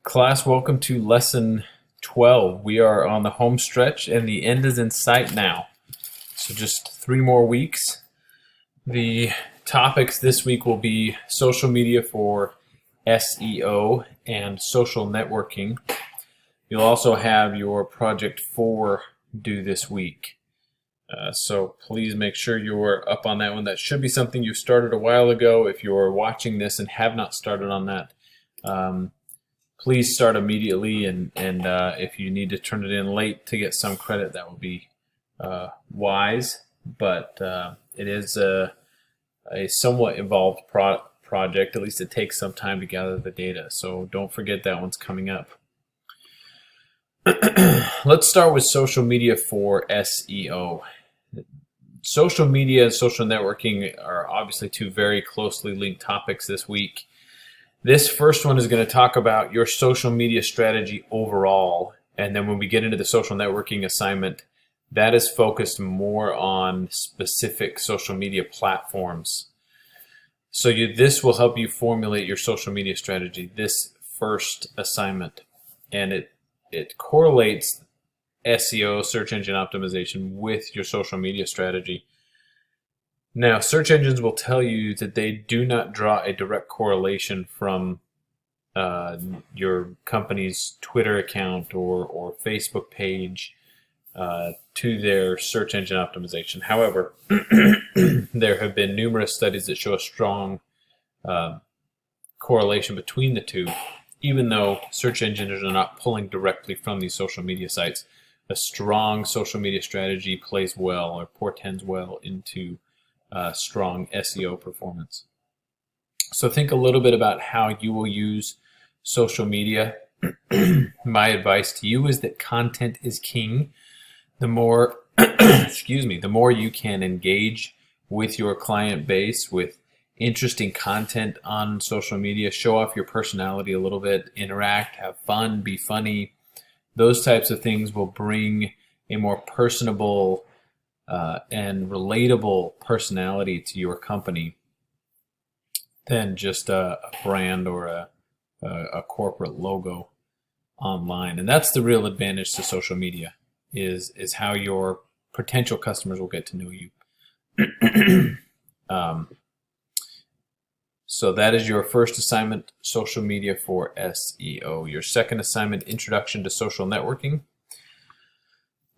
Class, welcome to lesson 12. We are on the home stretch and the end is in sight now. So just 3 more weeks. The topics this week will be social media for SEO and social networking. You'll also have your project 4 due this week. So please make sure you're up on that one. That should be something you started a while ago. If you're watching this and have not started on that, please start immediately, and if you need to turn it in late to get some credit, that would be wise. But it is a somewhat involved project. At least it takes some time to gather the data, so don't forget that one's coming up. Let's start with social media for SEO. Social media and social networking are obviously 2 very closely linked topics this week. This first one is going to talk about your social media strategy overall, and then when we get into the social networking assignment, that is focused more on specific social media platforms. So this will help you formulate your social media strategy, this first assignment, and it correlates SEO, search engine optimization, with your social media strategy. Now, search engines will tell you that they do not draw a direct correlation from your company's Twitter account or Facebook page to their search engine optimization. However, there have been numerous studies that show a strong correlation between the two, even though search engines are not pulling directly from these social media sites. A strong social media strategy plays well or portends well into strong SEO performance. So think a little bit about how you will use social media. My advice to you is that content is king. The more, the more you can engage with your client base with interesting content on social media, show off your personality a little bit, interact, have fun, be funny. Those types of things will bring a more personable and relatable personality to your company than just a brand or a corporate logo online. And that's the real advantage to social media, is how your potential customers will get to know you. So that is your first assignment, social media for SEO. Your second assignment, introduction to social networking.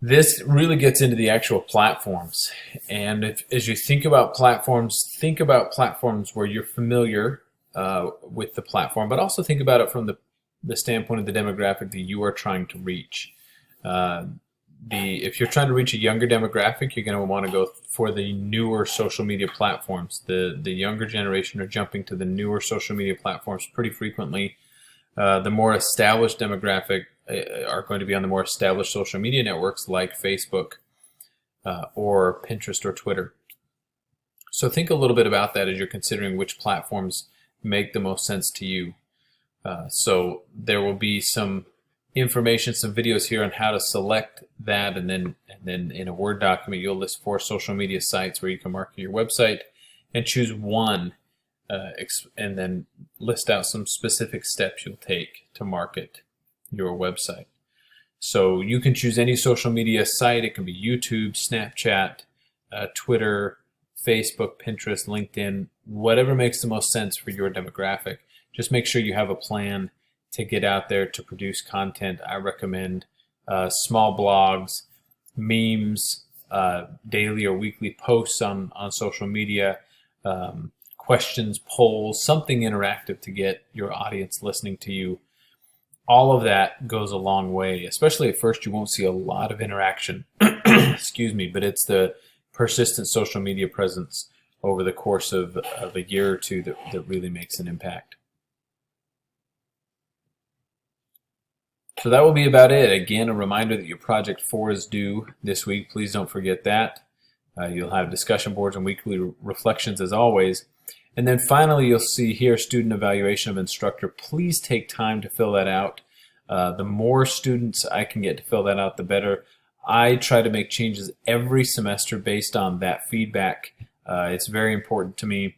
This really gets into the actual platforms. And as you think about platforms where you're familiar with the platform, but also think about it from the standpoint of the demographic that you are trying to reach. If you're trying to reach a younger demographic, you're going to want to go for the newer social media platforms. The younger generation are jumping to the newer social media platforms pretty frequently. The more established demographic are going to be on the more established social media networks like Facebook or Pinterest or Twitter. So think a little bit about that as you're considering which platforms make the most sense to you. So there will be some information, some videos here on how to select that, and then in a Word document you'll list 4 social media sites where you can market your website and choose one, and then list out some specific steps you'll take to market your website. So you can choose any social media site. It can be YouTube, Snapchat, Twitter, Facebook, Pinterest, LinkedIn, whatever makes the most sense for your demographic. Just make sure you have a plan to get out there to produce content. I recommend small blogs, memes, daily or weekly posts on social media, questions, polls, something interactive to get your audience listening to you. All of that goes a long way. Especially at first, you won't see a lot of interaction, excuse me, but it's the persistent social media presence over the course of a year or two that really makes an impact. So that will be about it. Again, a reminder that your project 4 is due this week. Please don't forget that. You'll have discussion boards and weekly reflections as always. And then finally, you'll see here student evaluation of instructor. Please take time to fill that out. The more students I can get to fill that out, the better. I try to make changes every semester based on that feedback. It's very important to me.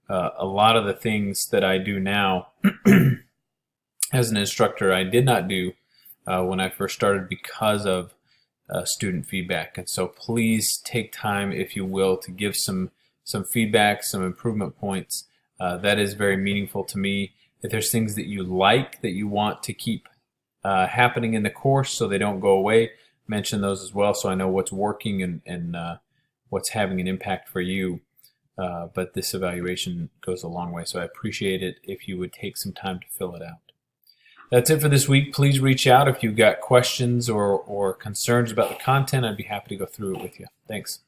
A lot of the things that I do now as an instructor I did not do when I first started because of student feedback. And so please take time, if you will, to give some feedback, some improvement points. That is very meaningful to me. If there's things that you like that you want to keep happening in the course so they don't go away, mention those as well so I know what's working and what's having an impact for you. But this evaluation goes a long way, so I appreciate it if you would take some time to fill it out. That's it for this week. Please reach out if you've got questions or concerns about the content. I'd be happy to go through it with you. Thanks.